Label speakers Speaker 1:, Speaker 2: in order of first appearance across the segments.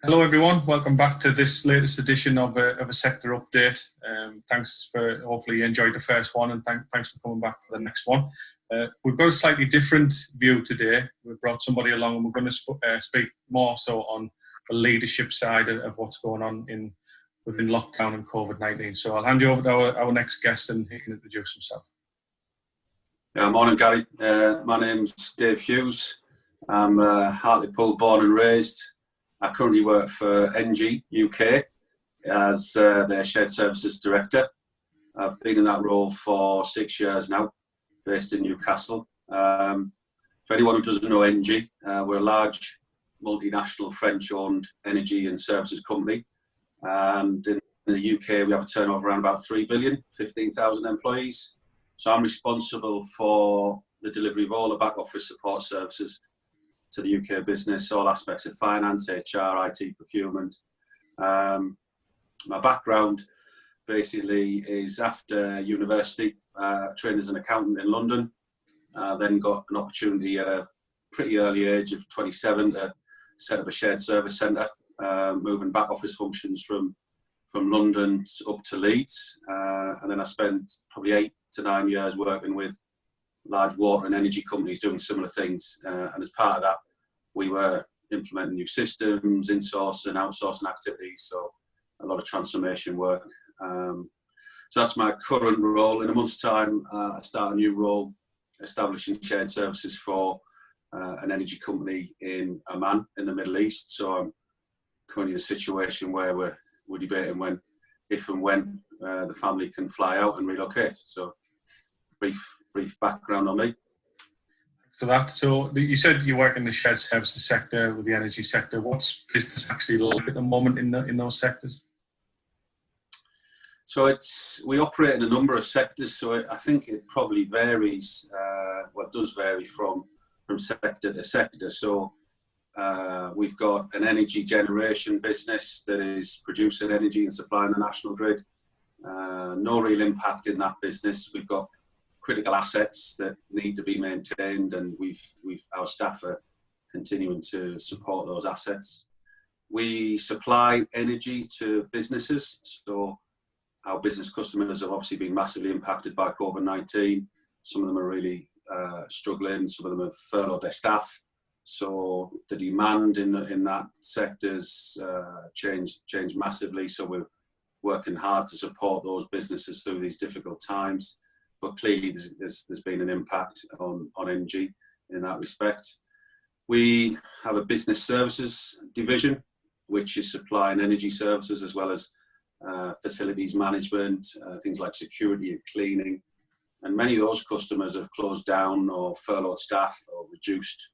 Speaker 1: Hello everyone, welcome back to this latest edition of a sector update. Thanks for, hopefully you enjoyed the first one, and thanks for coming back for the next one. We've got a slightly different view today. We've brought somebody along and we're going to speak more so on the leadership side of what's going on within lockdown and COVID-19. So I'll hand you over to our next guest and he can introduce himself.
Speaker 2: Yeah, morning Gary. My name's Dave Hughes. I'm Hartlepool born and raised. I currently work for ENGIE UK as their shared services director. I've been in that role for 6 years now, based in Newcastle. For anyone who doesn't know ENGIE, we're a large multinational French-owned energy and services company. And in the UK, we have a turnover around about 3 billion, 15,000 employees. So I'm responsible for the delivery of all the back office support services to the UK business, all aspects of finance, HR, IT, procurement. My background basically is after university, trained as an accountant in London, then got an opportunity at a pretty early age of 27 to set up a shared service centre, moving back office functions from London up to Leeds. And then I spent probably 8 to 9 years working with large water and energy companies doing similar things, and as part of that we were implementing new systems, insourcing, outsourcing activities, so a lot of transformation work. So that's my current role. In a month's time I start a new role establishing shared services for an energy company in Oman in the Middle East. So I'm currently in a situation where we're debating if and when the family can fly out and relocate. So brief background on me.
Speaker 1: So that, so you said you work in the shared services sector with the energy sector. What's business actually like at the moment in those sectors?
Speaker 2: So we operate in a number of sectors. So I think it probably varies. It does vary from sector to sector. So we've got an energy generation business that is producing energy and supplying the national grid. No real impact in that business. We've got critical assets that need to be maintained, and our staff are continuing to support those assets. We supply energy to businesses, so our business customers have obviously been massively impacted by COVID-19. Some of them are really struggling, some of them have furloughed their staff. So the demand in that sector's changed massively, so we're working hard to support those businesses through these difficult times. But clearly there's been an impact on ENGIE in that respect. We have a business services division, which is supplying energy services as well as facilities management, things like security and cleaning. And many of those customers have closed down or furloughed staff or reduced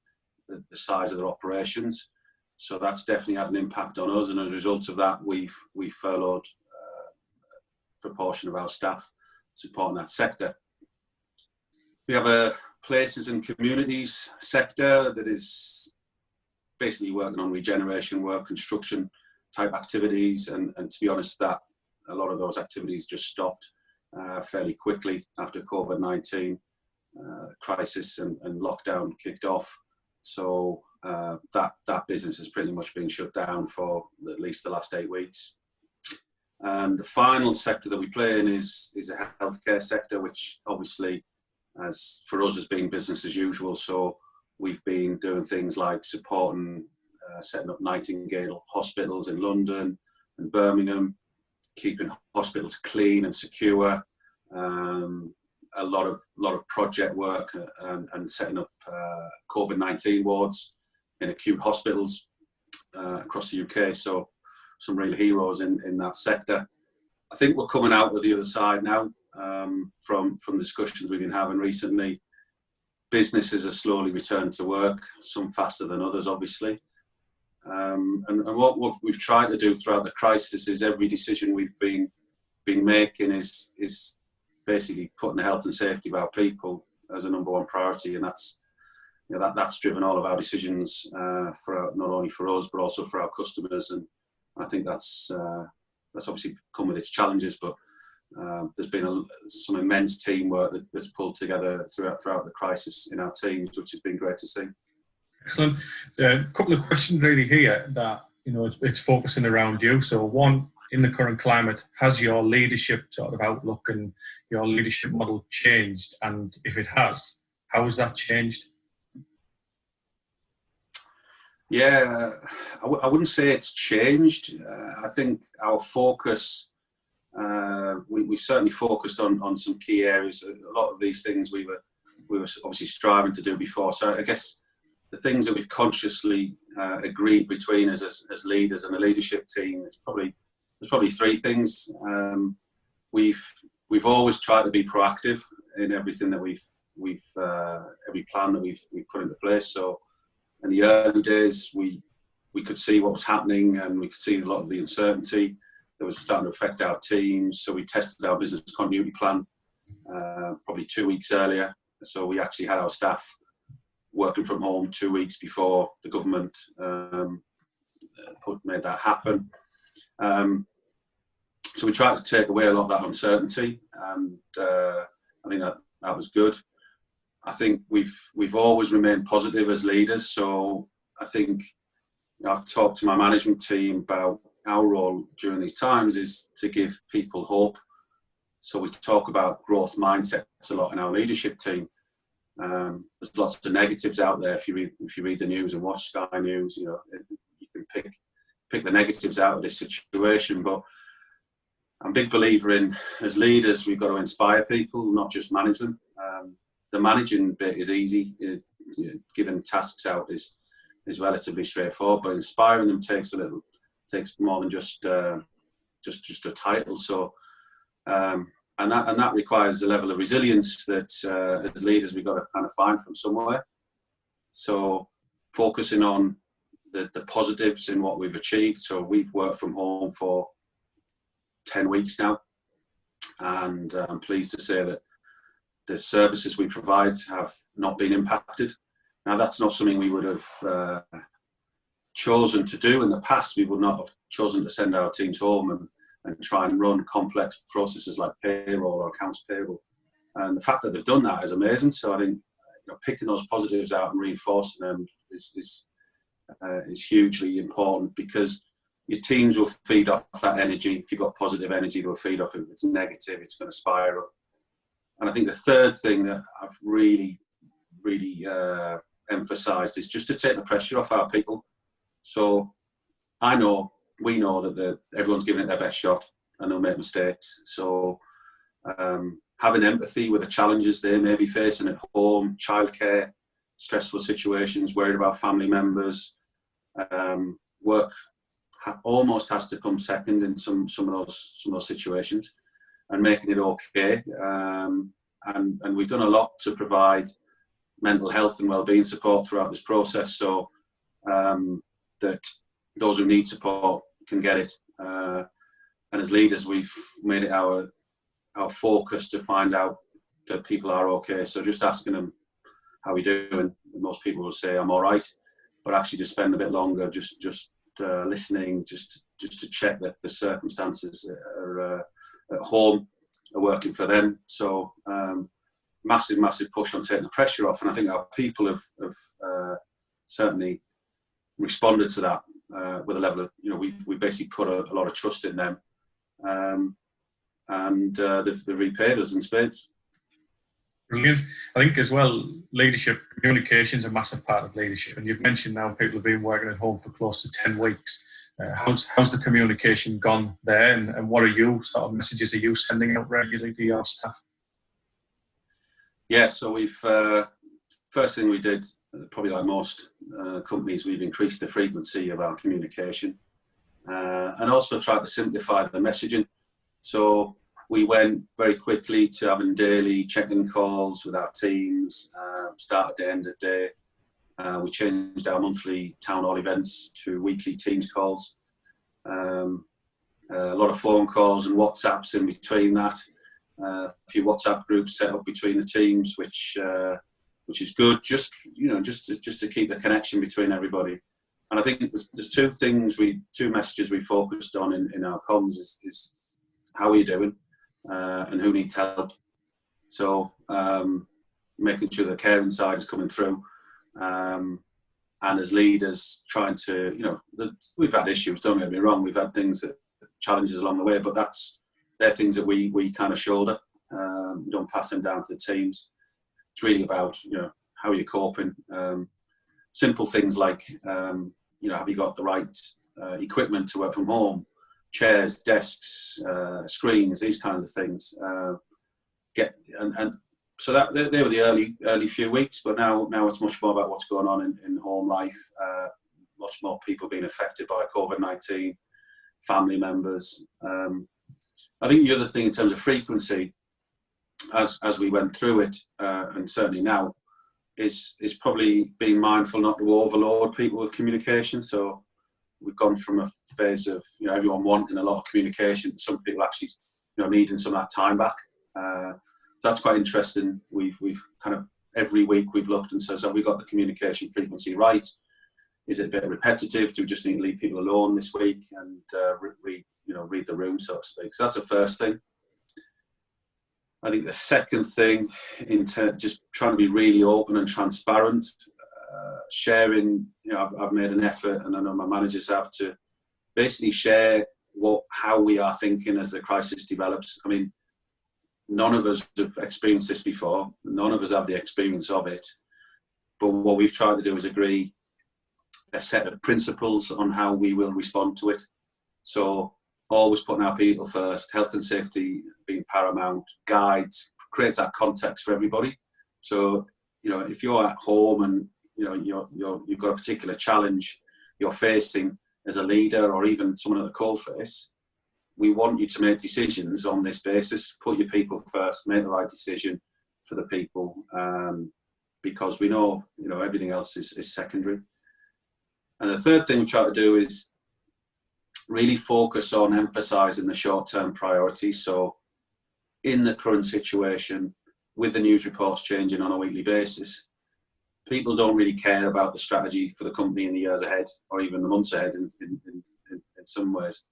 Speaker 2: the size of their operations. So that's definitely had an impact on us. And as a result of that, we've furloughed a proportion of our staff supporting that sector. We have a places and communities sector that is basically working on regeneration work, construction type activities, and to be honest, that a lot of those activities just stopped fairly quickly after COVID-19 crisis and lockdown kicked off. So that business has pretty much been shut down for at least the last 8 weeks. And the final sector that we play in is a healthcare sector, which obviously, as for us, has been business as usual. So we've been doing things like supporting, setting up Nightingale hospitals in London and Birmingham, keeping hospitals clean and secure. A lot of project work and setting up COVID-19 wards in acute hospitals across the UK. So some real heroes in that sector. I think we're coming out of the other side now from discussions we've been having recently. Businesses are slowly returning to work, some faster than others, obviously. And what we've tried to do throughout the crisis is every decision we've been making is basically putting the health and safety of our people as a number one priority, and that's driven all of our decisions for not only for us but also for our customers. And I think that's obviously come with its challenges, but there's been some immense teamwork that's pulled together throughout the crisis in our teams, which has been great to see.
Speaker 1: Excellent. A couple of questions really here that it's focusing around you. So one, in the current climate, has your leadership sort of outlook and your leadership model changed? And if it has, how has that changed?
Speaker 2: Yeah, I wouldn't say it's changed. I think our focus, we've certainly focused on some key areas. A lot of these things we were obviously striving to do before. So I guess the things that we've consciously agreed between us as leaders and the leadership team, there's probably three things. We've always tried to be proactive in everything that every plan that we've put into place. So in the early days, we could see what was happening, and we could see a lot of the uncertainty that was starting to affect our teams. So we tested our business continuity plan probably 2 weeks earlier. So we actually had our staff working from home 2 weeks before the government made that happen. So we tried to take away a lot of that uncertainty, and I think that was good. I think we've always remained positive as leaders. So I think I've talked to my management team about our role during these times is to give people hope. So we talk about growth mindsets a lot in our leadership team. There's lots of negatives out there. If you read the news and watch Sky News, you can pick the negatives out of this situation. But I'm a big believer in, as leaders, we've got to inspire people, not just manage them. The managing bit is easy. Giving tasks out is relatively straightforward, but inspiring them takes more than just a title. So, and that requires a level of resilience that as leaders we've got to kind of find from somewhere. So, focusing on the positives in what we've achieved. So we've worked from home for 10 weeks now, and I'm pleased to say that the services we provide have not been impacted. Now, that's not something we would have chosen to do in the past. We would not have chosen to send our teams home and try and run complex processes like payroll or accounts payable. And the fact that they've done that is amazing. So I think picking those positives out and reinforcing them is hugely important, because your teams will feed off that energy. If you've got positive energy, they'll feed off it. If it's negative, it's going to spiral. And I think the third thing that I've really emphasised is just to take the pressure off our people. So we know that everyone's giving it their best shot and they'll make mistakes. So having empathy with the challenges they may be facing at home, childcare, stressful situations, worried about family members, work almost has to come second in some of those situations, and making it okay. And we've done a lot to provide mental health and wellbeing support throughout this process, so that those who need support can get it. And as leaders, we've made it our focus to find out that people are okay. So just asking them, how are we doing? Most people will say, I'm all right. But actually just spend a bit longer, just listening, just to check that the circumstances are at home are working for them. So massive push on taking the pressure off. And I think our people have certainly responded to that with a level of, we basically put a lot of trust in them. And they've repaid us in spades.
Speaker 1: Brilliant. I think as well, leadership, communication is a massive part of leadership. And you've mentioned now people have been working at home for close to 10 weeks. How's the communication gone there? And what sort of messages are you sending out regularly to your staff?
Speaker 2: Yeah, so we've, first thing we did, probably like most companies, we've increased the frequency of our communication and also tried to simplify the messaging. So we went very quickly to having daily check-in calls with our teams, start at the end of the day. We changed our monthly town hall events to weekly Teams calls. A lot of phone calls and WhatsApps in between that. A few WhatsApp groups set up between the teams, which is good, just to keep the connection between everybody. And I think there's two messages we focused on in our comms is how are you doing and who needs help. So making sure the caring side is coming through, and and as leaders trying to, we've had issues, don't get me wrong, we've had challenges along the way, but they're things that we kind of shoulder. We don't pass them down to the teams. It's really about, how are you coping? Simple things like, have you got the right equipment to work from home? Chairs, desks, screens, these kinds of things. So that they were the early few weeks, but now it's much more about what's going on in home life. Much more people being affected by COVID-19, family members. I think the other thing in terms of frequency, as we went through it, and certainly now, is probably being mindful not to overload people with communication. So we've gone from a phase of everyone wanting a lot of communication to some people actually needing some of that time back. So that's quite interesting. We've kind of every week we've looked and said, so have we got the communication frequency right? Is it a bit repetitive? Do we just need to leave people alone this week and read the room, so to speak? So that's the first thing. I think the second thing, just trying to be really open and transparent, sharing. I've made an effort, and I know my managers have, to basically share how we are thinking as the crisis develops. I mean, none of us have experienced this before. None of us have the experience of it. But what we've tried to do is agree a set of principles on how we will respond to it. So always putting our people first, health and safety being paramount, guides, creates that context for everybody. So, if you're at home and, you've got a particular challenge you're facing as a leader or even someone at the coalface, we want you to make decisions on this basis. Put your people first, make the right decision for the people, because we know, everything else is secondary. And the third thing we try to do is really focus on emphasising the short-term priorities. So in the current situation, with the news reports changing on a weekly basis, people don't really care about the strategy for the company in the years ahead, or even the months ahead in some ways.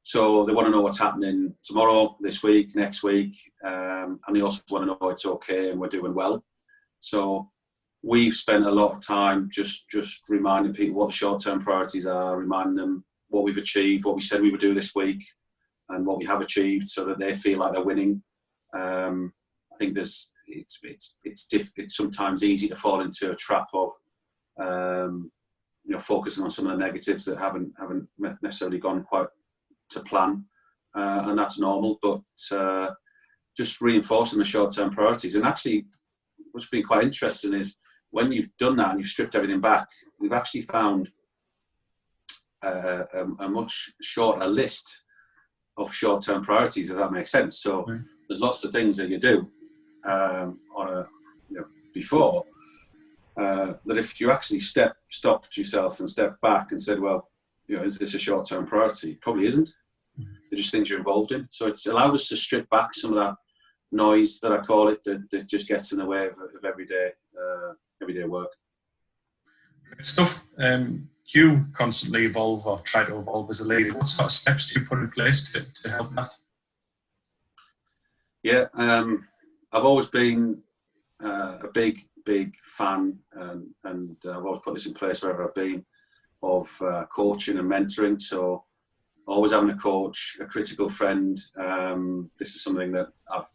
Speaker 2: So they want to know what's happening tomorrow, this week, next week, and they also want to know it's okay and we're doing well. So we've spent a lot of time just reminding people what the short-term priorities are, reminding them what we've achieved, what we said we would do this week, and what we have achieved, so that they feel like they're winning. I think it's sometimes easy to fall into a trap of focusing on some of the negatives that haven't necessarily gone quite to plan, and that's normal. But just reinforcing the short-term priorities. And actually, what's been quite interesting is when you've done that and you've stripped everything back, we've actually found a much shorter list of short-term priorities, if that makes sense. So there's lots of things that you do before that if you actually stopped yourself and stepped back and said, well, is this a short-term priority? Probably isn't. They're just things you're involved in. So it's allowed us to strip back some of that noise, that I call it, that just gets in the way of everyday work.
Speaker 1: Great stuff. You constantly evolve, or try to evolve as a leader. What sort of steps do you put in place to help that?
Speaker 2: Yeah, I've always been a big fan, and I've always put this in place wherever I've been, of coaching and mentoring. So always having a coach, a critical friend. This is something that I've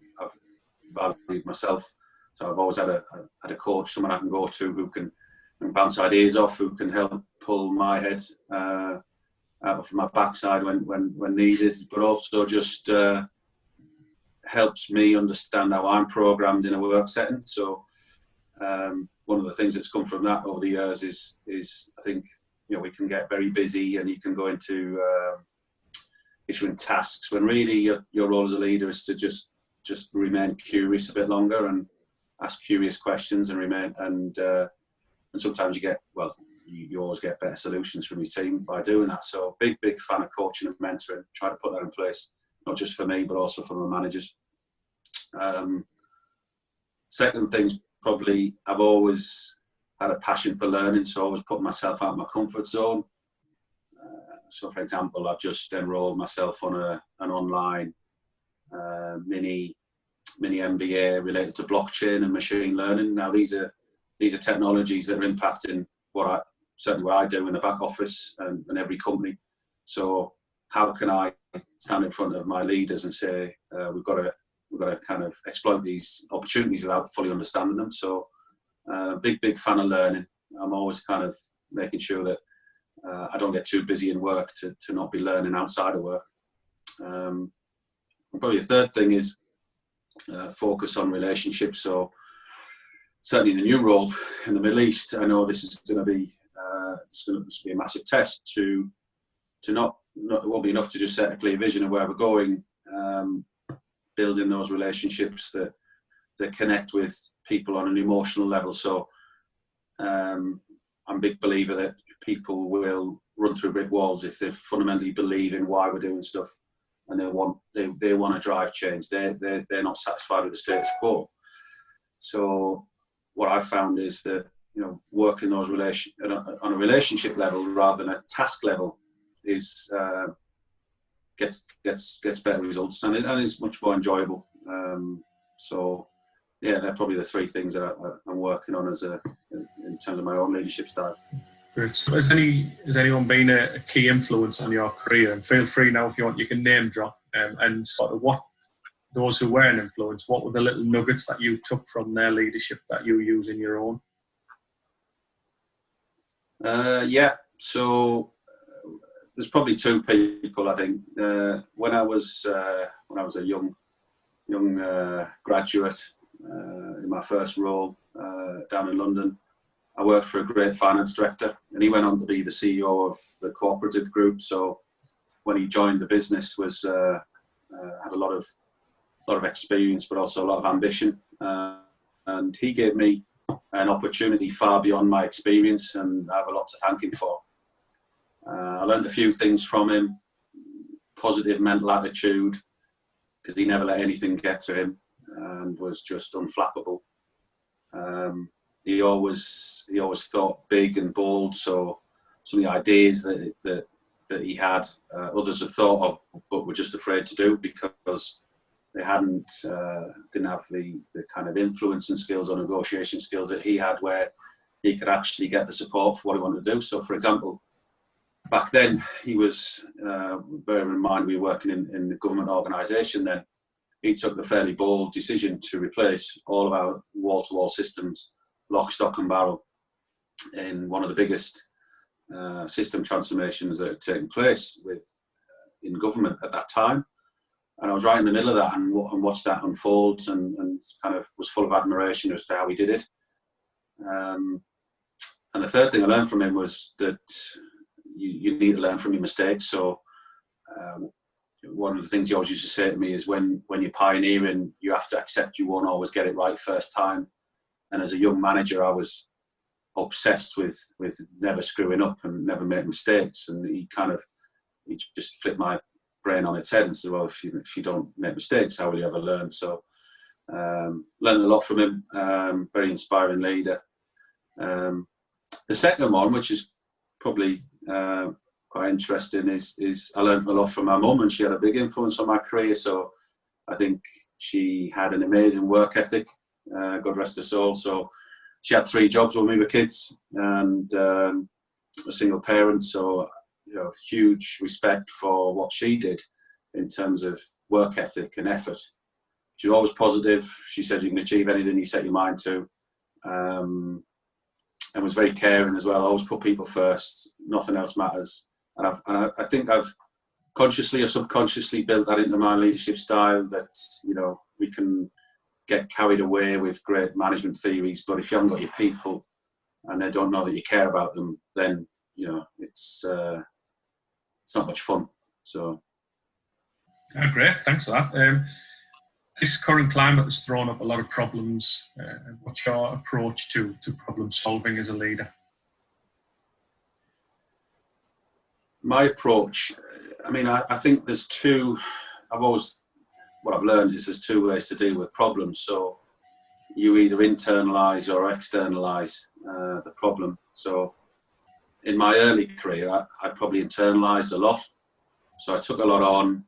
Speaker 2: valued myself. So I've always had a coach, someone I can go to who can bounce ideas off, who can help pull my head out of my backside when needed, but also just helps me understand how I'm programmed in a work setting. So one of the things that's come from that over the years is I think we can get very busy, and you can go into issuing tasks when really your role as a leader is to just remain curious a bit longer and ask curious questions and remain and sometimes you always get better solutions from your team by doing that. So big fan of coaching and mentoring, trying to put that in place, not just for me but also for my managers. Second thing's probably I've always had a passion for learning, so I always put myself out of my comfort zone. So for example, I've just enrolled myself on an online mini MBA related to blockchain and machine learning. Now these are technologies that are impacting what certainly what I do in the back office and every company. So how can I stand in front of my leaders and say, we've got to kind of exploit these opportunities without fully understanding them. So big fan of learning. I'm always kind of making sure that I don't get too busy in work to not be learning outside of work. And probably the third thing is focus on relationships. So certainly in the new role in the Middle East, I know this is going to be a massive test to not it won't be enough to just set a clear vision of where we're going. Building those relationships that connect with people on an emotional level. So I'm a big believer that people will run through brick walls if they fundamentally believe in why we're doing stuff, and they want to drive change. They're not satisfied with the status quo. So what I've found is that, you know, working those on a relationship level rather than a task level is gets better results, and is much more enjoyable. So yeah, they're probably the three things that I'm working on in terms of my own leadership style.
Speaker 1: Great. So has anyone been a key influence on your career? And feel free now, if you want, you can name drop and sort of what those who were an influence, what were the little nuggets that you took from their leadership that you use in your own?
Speaker 2: Yeah, so there's probably two people, I think. When I was a young graduate in my first role down in London, I worked for a great finance director, and he went on to be the CEO of the cooperative group. So when he joined the business, had a lot of experience, but also a lot of ambition, and he gave me an opportunity far beyond my experience, and I have a lot to thank him for. I learned a few things from him: positive mental attitude, because he never let anything get to him, and was just unflappable. He always thought big and bold. So some of the ideas that he had, others have thought of, but were just afraid to do because they didn't have the kind of influence and skills or negotiation skills that he had, where he could actually get the support for what he wanted to do. So, for example, back then he was, bearing in mind we were working in the government organisation then, he took the fairly bold decision to replace all of our wall-to-wall systems, lock, stock and barrel, in one of the biggest system transformations that had taken place in government at that time. And I was right in the middle of that and watched that unfold and kind of was full of admiration as to how he did it. And the third thing I learned from him was that you need to learn from your mistakes. So one of the things he always used to say to me is when you're pioneering, you have to accept you won't always get it right first time. And as a young manager, I was obsessed with never screwing up and never making mistakes. And he just flipped my brain on its head and said, well, if you don't make mistakes, how will you ever learn? So learned a lot from him. Very inspiring leader. The second one, which is probably quite interesting, is I learned a lot from my mum, and she had a big influence on my career. So I think she had an amazing work ethic, God rest her soul. So she had 3 jobs when we were kids, and a single parent. So, you know, huge respect for what she did in terms of work ethic and effort. She was always positive. She said you can achieve anything you set your mind to, and was very caring as well. Always put people first. Nothing else matters. And I think I've consciously or subconsciously built that into my leadership style. That, you know, we can get carried away with great management theories, but if you haven't got your people and they don't know that you care about them, then, you know, it's not much fun. So
Speaker 1: great, thanks for that. This current climate has thrown up a lot of problems. What's your approach to problem solving as a leader?
Speaker 2: My approach, I mean, I think there's what I've learned is there's 2 ways to deal with problems. So you either internalise or externalise the problem. So in my early career, I probably internalised a lot. So I took a lot on.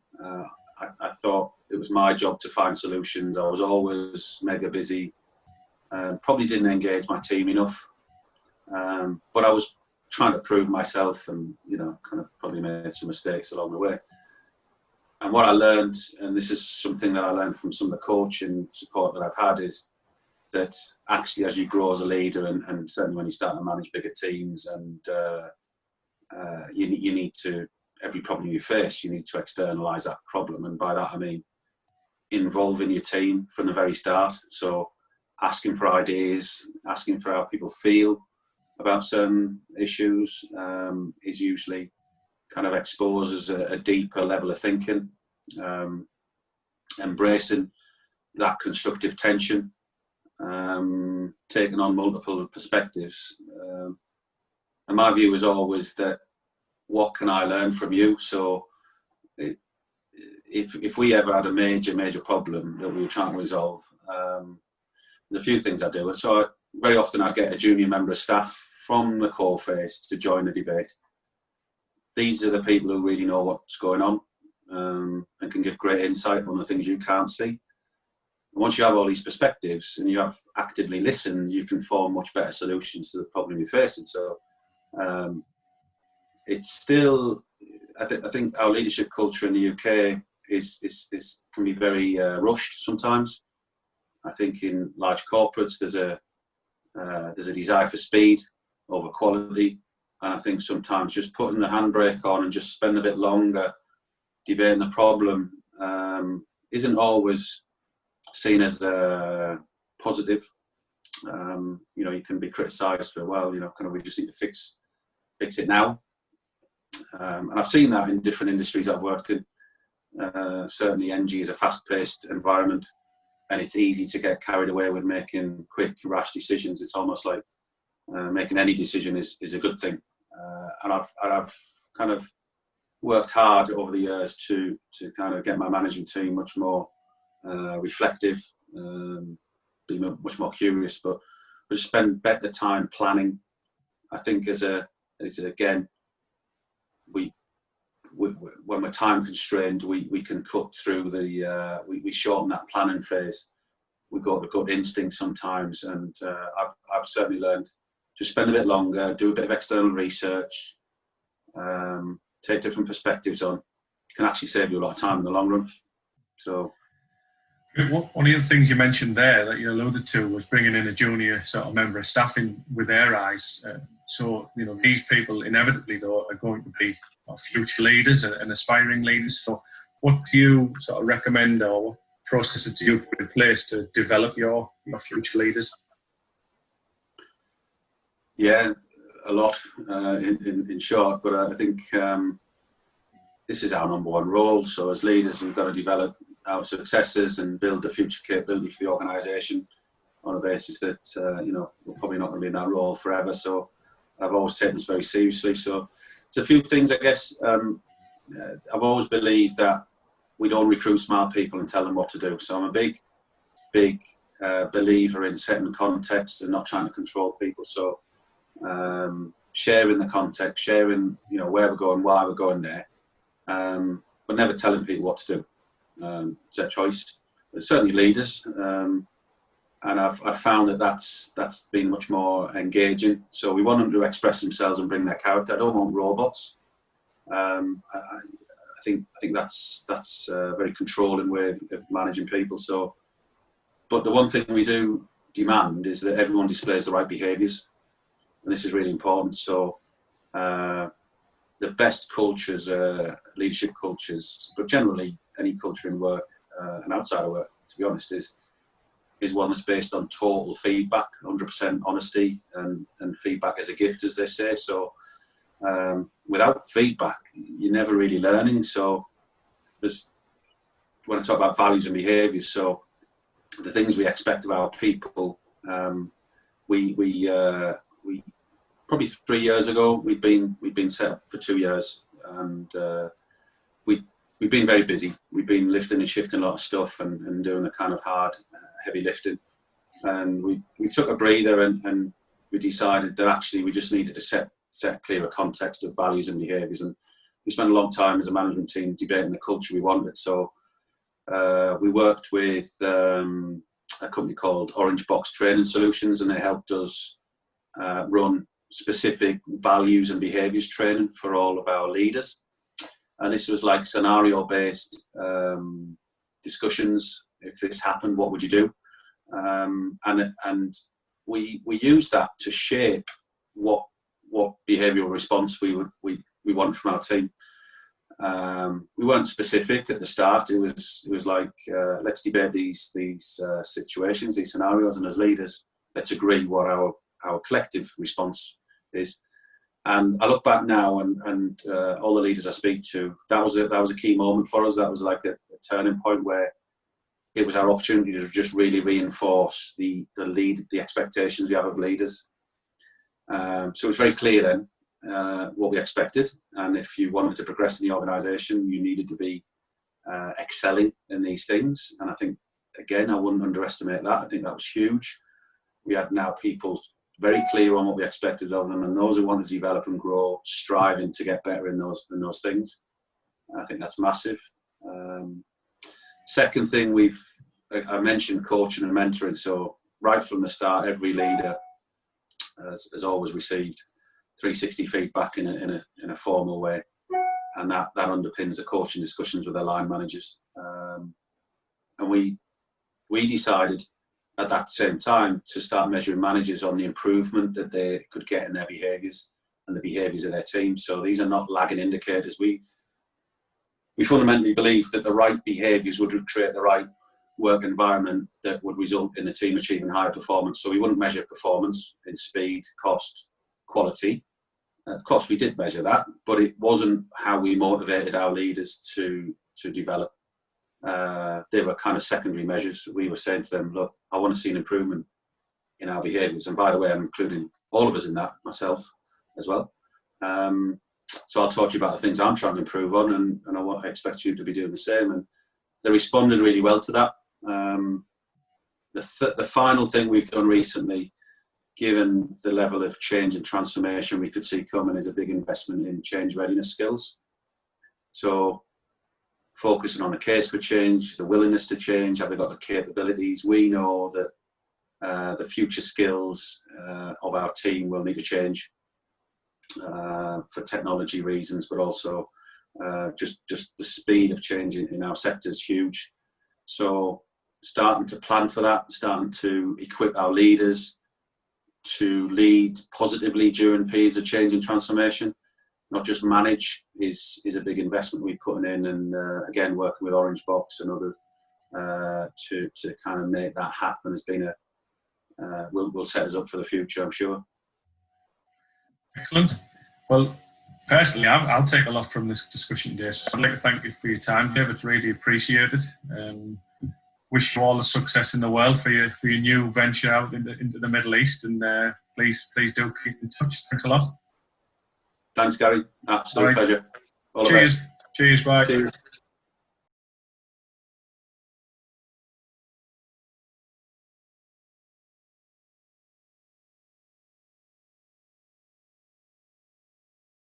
Speaker 2: I thought it was my job to find solutions. I was always mega busy. Probably didn't engage my team enough. But I was trying to prove myself, and kind of probably made some mistakes along the way. And what I learned, and this is something that I learned from some of the coaching support that I've had, is that actually as you grow as a leader, and certainly when you start to manage bigger teams, and you need to, every problem you face, you need to externalise that problem. And by that I mean involving your team from the very start. So asking for ideas, asking for how people feel about certain issues is usually kind of exposes a deeper level of thinking, embracing that constructive tension, taking on multiple perspectives. And my view is always that, what can I learn from you? So if we ever had a major problem that we were trying to resolve, there's a few things I do. So very often I'd get a junior member of staff from the coalface to join the debate. These are the people who really know what's going on, and can give great insight on the things you can't see. And once you have all these perspectives and you have actively listened, you can form much better solutions to the problem you're facing. So it's still, I think our leadership culture in the UK can be very rushed sometimes. I think in large corporates there's a desire for speed over quality, and I think sometimes just putting the handbrake on and just spend a bit longer debating the problem isn't always seen as positive. You can be criticised for, well, kind of, we just need to fix it now. And I've seen that in different industries I've worked in. Certainly ENGIE is a fast-paced environment, and it's easy to get carried away with making quick, rash decisions. It's almost like making any decision is a good thing. And I've kind of worked hard over the years to kind of get my management team much more reflective, be much more curious, but we just spend better time planning. I think again, when we're time constrained, we can cut through we shorten that planning phase. We go with gut instinct sometimes, and I've certainly learned to spend a bit longer, do a bit of external research, take different perspectives on. Can actually save you a lot of time in the long run. So
Speaker 1: one of the things you mentioned there that you alluded to was bringing in a junior sort of member of staff in with their eyes. So these people inevitably though are going to be future leaders and aspiring leaders. So what do you sort of recommend, or what processes do you put in place to develop your future leaders?
Speaker 2: Yeah, a lot in short, but I think this is our number one role. So as leaders, we've got to develop our successors and build the future capability for the organisation on a basis that we're probably not going to be in that role forever. So I've always taken this very seriously. So it's a few things, I guess. I've always believed that we don't recruit smart people and tell them what to do. So I'm a big believer in setting context and not trying to control people. So sharing the context, sharing where we're going, why we're going there, but never telling people what to do. It's their choice. But certainly leaders, and I've found that's been much more engaging. So we want them to express themselves and bring their character. I don't want robots. I think that's a very controlling way of managing people. So, but the one thing we do demand is that everyone displays the right behaviours, and this is really important. So the best cultures, leadership cultures, but generally any culture in work and outside of work, to be honest, is one that's based on total feedback, 100% honesty, and feedback is a gift, as they say. So without feedback, you're never really learning. So when I talk about values and behaviours, so the things we expect of our people, we probably 3 years ago, we've been set up for 2 years, and we've been very busy. We've been lifting and shifting a lot of stuff and doing a kind of hard, heavy lifting. And we took a breather and we decided that actually we just needed to set clearer context of values and behaviours. And we spent a long time as a management team debating the culture we wanted. So we worked with a company called Orange Box Training Solutions, and they helped us run specific values and behaviours training for all of our leaders. And this was like scenario-based discussions. If this happened, what would you do? And we used that to shape what behavioural response we want from our team. We weren't specific at the start. It was like, let's debate these situations, these scenarios, and as leaders, let's agree what our collective response is. And I look back now, and all the leaders I speak to, that was a key moment for us. That was like a turning point where it was our opportunity to just really reinforce the expectations we have of leaders. So it was very clear then what we expected, and if you wanted to progress in the organisation, you needed to be excelling in these things. And I think, again, I wouldn't underestimate that. I think that was huge. We had now people very clear on what we expected of them, and those who wanted to develop and grow, striving to get better in those things. I think that's massive. Second thing, I mentioned coaching and mentoring. So right from the start, every leader has always received 360 feedback in a formal way, and that underpins the coaching discussions with their line managers. And we decided at that same time to start measuring managers on the improvement that they could get in their behaviours and the behaviours of their team. So these are not lagging indicators. We fundamentally believe that the right behaviours would create the right work environment that would result in the team achieving higher performance. So we wouldn't measure performance in speed, cost, quality. Of course, we did measure that, but it wasn't how we motivated our leaders to develop. They were kind of secondary measures. We were saying to them, look, I want to see an improvement in our behaviours. And by the way, I'm including all of us in that, myself as well. So I'll talk to you about the things I'm trying to improve on, and I expect you to be doing the same. And they responded really well to that. The final thing we've done recently, given the level of change and transformation we could see coming, is a big investment in change readiness skills. So focusing on the case for change, the willingness to change, have they got the capabilities? We know that the future skills of our team will need to change for technology reasons, but also just the speed of change in our sector is huge. So starting to plan for that, starting to equip our leaders to lead positively during periods of change and transformation, not just manage, is a big investment we're putting in. And again, working with Orange Box and others to kind of make that happen has been will set us up for the future, I'm sure.
Speaker 1: Excellent. Well, personally, I'll take a lot from this discussion today. So I'd like to thank you for your time, Dave. It's really appreciated. Wish you all the success in the world for your new venture out into the Middle East, and please do keep in touch. Thanks a lot.
Speaker 2: Thanks, Gary. Absolute pleasure. All
Speaker 1: Cheers.
Speaker 2: The best.
Speaker 1: Cheers. Bye.
Speaker 2: Cheers.